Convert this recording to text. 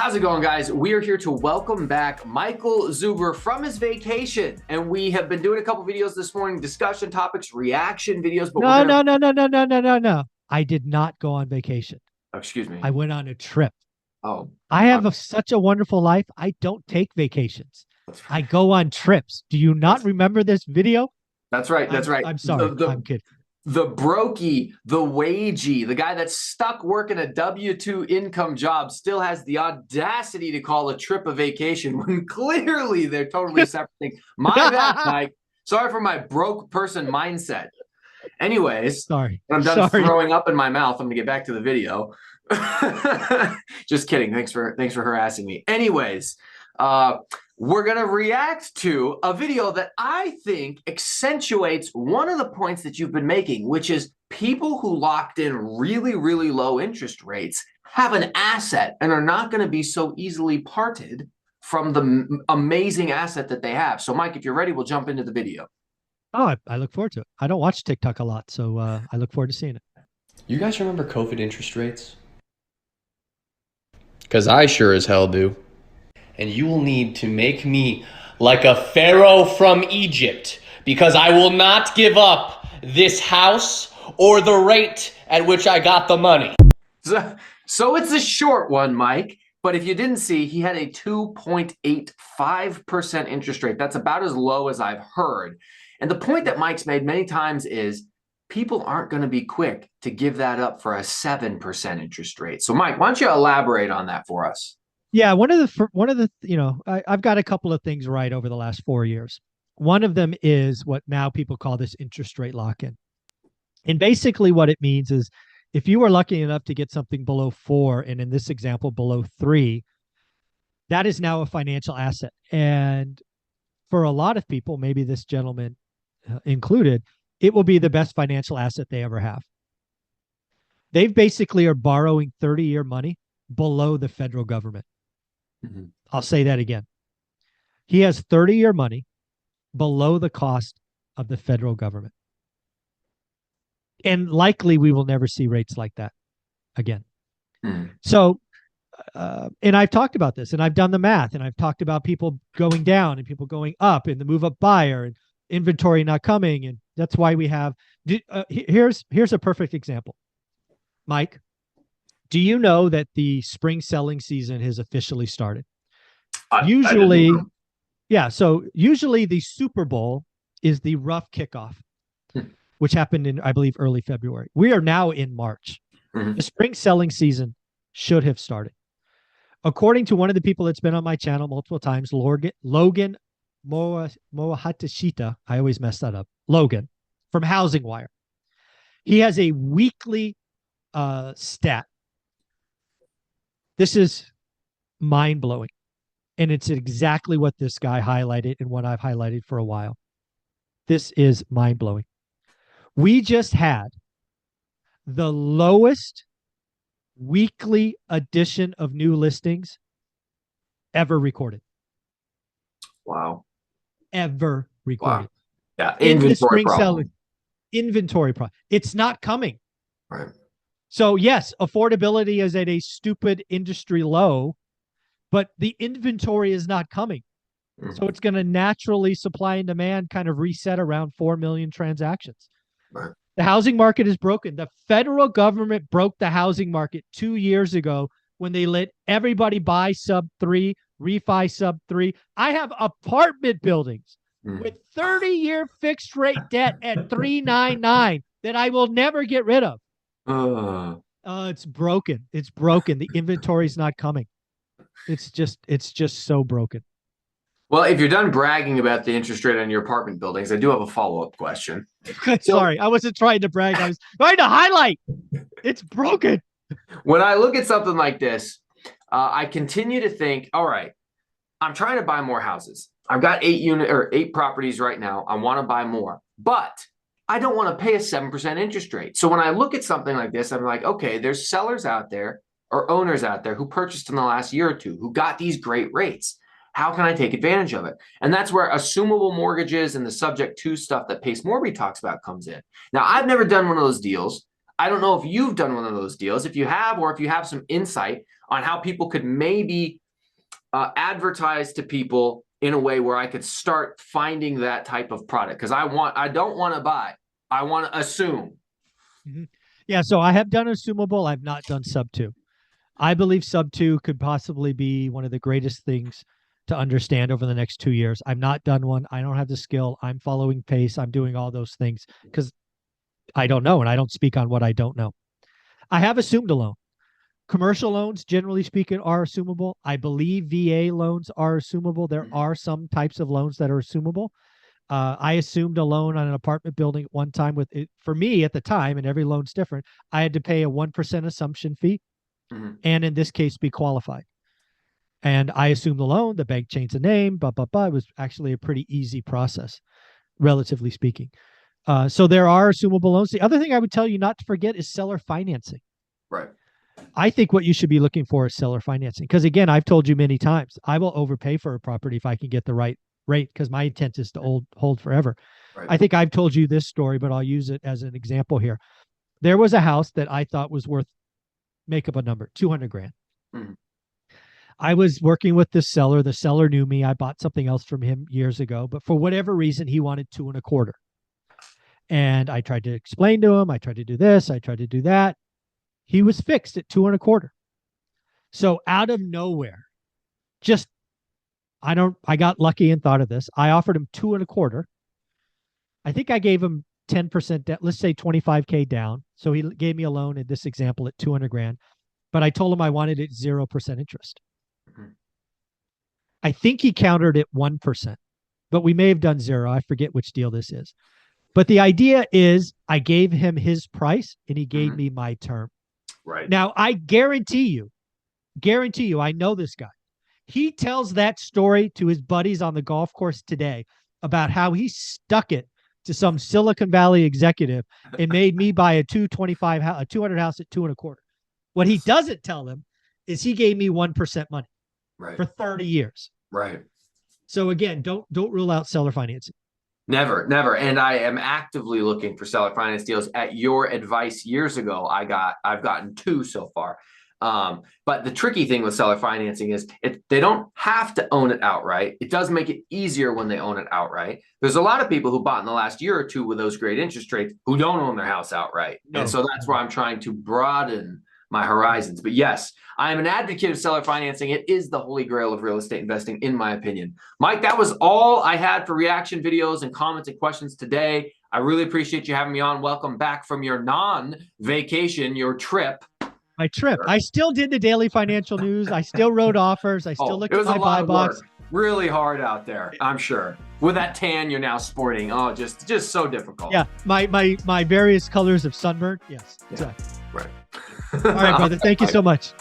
How's it going, guys? We are here to welcome back Michael Zuber from his vacation. And we have been doing a couple videos this morning, discussion topics, reaction videos. But No. I did not go on vacation. Oh, excuse me. I went on a trip. Oh, I have such a wonderful life. I don't take vacations. I go on trips. Do you not remember this video? That's right. That's right. I'm sorry. I'm kidding. The brokey, the wagey, the guy that's stuck working a W-2 income job still has the audacity to call a trip a vacation when clearly they're totally separate things. My bad, Mike. Sorry for my broke person mindset. Anyways, sorry. I'm done throwing up in my mouth. I'm gonna get back to the video. Just kidding. Thanks for harassing me. Anyways, we're going to react to a video that I think accentuates one of the points that you've been making, which is people who locked in really, really low interest rates have an asset and are not going to be so easily parted from the amazing asset that they have. So, Mike, if you're ready, we'll jump into the video. Oh, I look forward to it. I don't watch TikTok a lot, so I look forward to seeing it. You guys remember COVID interest rates? Because I sure as hell do. And you will need to make me like a pharaoh from Egypt, because I will not give up this house or the rate at which I got the money. So it's a short one, Mike, but if you didn't see, he had a 2.85% interest rate. That's about as low as I've heard. And the point that Mike's made many times is people aren't going to be quick to give that up for a 7% interest rate. So, Mike, why don't you elaborate on that for us? Yeah, one of the I've got a couple of things right over the last 4 years. One of them is what now people call this interest rate lock-in. And basically what it means is if you were lucky enough to get something below 4, and in this example below 3, that is now a financial asset. And for a lot of people, maybe this gentleman included, it will be the best financial asset they ever have. They basically are borrowing 30-year money below the federal government. Mm-hmm. I'll say that again. He has 30-year money below the cost of the federal government. And likely we will never see rates like that again. Mm-hmm. So, and I've talked about this, and I've done the math, and I've talked about people going down and people going up, and the move up buyer and inventory not coming. And that's why we have, here's a perfect example. Mike, do you know that the spring selling season has officially started? Usually the Super Bowl is the rough kickoff, which happened in, I believe, early February. We are now in March. Mm-hmm. The spring selling season should have started. According to one of the people that's been on my channel multiple times, Logan Mohatashita, I always mess that up, Logan, from Housing Wire. He has a weekly stat. This is mind-blowing. And it's exactly what this guy highlighted and what I've highlighted for a while. This is mind-blowing. We just had the lowest weekly addition of new listings ever recorded. Wow. Ever recorded. Wow. Yeah. Inventory problem. Inventory problem. It's not coming. Right. So yes, affordability is at a stupid industry low, but the inventory is not coming. Mm-hmm. So it's going to naturally, supply and demand, kind of reset around 4 million transactions. Right. The housing market is broken. The federal government broke the housing market 2 years ago when they let everybody buy sub 3, refi sub 3. I have apartment buildings with 30-year fixed rate debt at 399 that I will never get rid of. It's broken. It's broken. The inventory is not coming. It's just so broken. Well, if you're done bragging about the interest rate on your apartment buildings, I do have a follow-up question. Sorry, I wasn't trying to brag. I was trying to highlight. It's broken. When I look at something like this, I continue to think, all right, I'm trying to buy more houses. I've got 8 properties right now. I want to buy more, but I don't want to pay a 7% interest rate. So when I look at something like this, I'm like, okay, there's sellers out there or owners out there who purchased in the last year or two who got these great rates. How can I take advantage of it? And that's where assumable mortgages and the subject to stuff that Pace Morby talks about comes in. Now, I've never done one of those deals. I don't know if you've done one of those deals. If you have, or if you have some insight on how people could maybe advertise to people in a way where I could start finding that type of product. Because I don't want to buy. I want to assume. Mhm. Yeah, so I have done assumable. I've not done sub two. I believe sub two could possibly be one of the greatest things to understand over the next 2 years. I've not done one. I don't have the skill. I'm following pace. I'm doing all those things because I don't know, and I don't speak on what I don't know. I have assumed a loan. Commercial loans, generally speaking, are assumable. I believe VA loans are assumable. There are some types of loans that are assumable. I assumed a loan on an apartment building at one time with it. For me at the time, and every loan's different, I had to pay a 1% assumption fee, and in this case, be qualified. And I assumed the loan, the bank changed the name, blah, blah, blah. It was actually a pretty easy process, relatively speaking. So there are assumable loans. The other thing I would tell you not to forget is seller financing. Right. I think what you should be looking for is seller financing. Because again, I've told you many times, I will overpay for a property if I can get the right rate, because my intent is to hold forever. Right. I think I've told you this story, but I'll use it as an example here. There was a house that I thought was worth, make up a number, 200 grand. Mhm. I was working with this seller. The seller knew me. I bought something else from him years ago, but for whatever reason, he wanted 2.25. And I tried to explain to him, I tried to do this, I tried to do that. He was fixed at 2.25. So out of nowhere, just I got lucky and thought of this. I offered him 2.25. I think I gave him 10% debt, let's say 25K down. So he gave me a loan in this example at 200 grand, but I told him I wanted it 0% interest. Mhm. I think he countered at 1%, but we may have done 0. I forget which deal this is. But the idea is I gave him his price and he gave me my term. Right. Now, I guarantee you, I know this guy. He tells that story to his buddies on the golf course today about how he stuck it to some Silicon Valley executive and made me buy a 200 house at 2.25. What he doesn't tell them is he gave me 1% money for 30 years. Right. So again, don't rule out seller financing. Never, never. And I am actively looking for seller finance deals. At your advice years ago, I've gotten 2 so far. But the tricky thing with seller financing is they don't have to own it outright. It does make it easier when they own it outright. There's a lot of people who bought in the last year or 2 with those great interest rates who don't own their house outright. No. And so that's where I'm trying to broaden my horizons. But yes, I am an advocate of seller financing. It is the holy grail of real estate investing, in my opinion. Mike, that was all I had for reaction videos and comments and questions today. I really appreciate you having me on. Welcome back from your non-vacation, your trip. My trip. I still did the daily financial news. I still wrote offers. I still looked at my buy box. Really hard out there, I'm sure. With that tan you're now sporting. Oh, just so difficult. Yeah, my various colors of sunburn. Yes, exactly. Right. All right, brother. Thank you so much.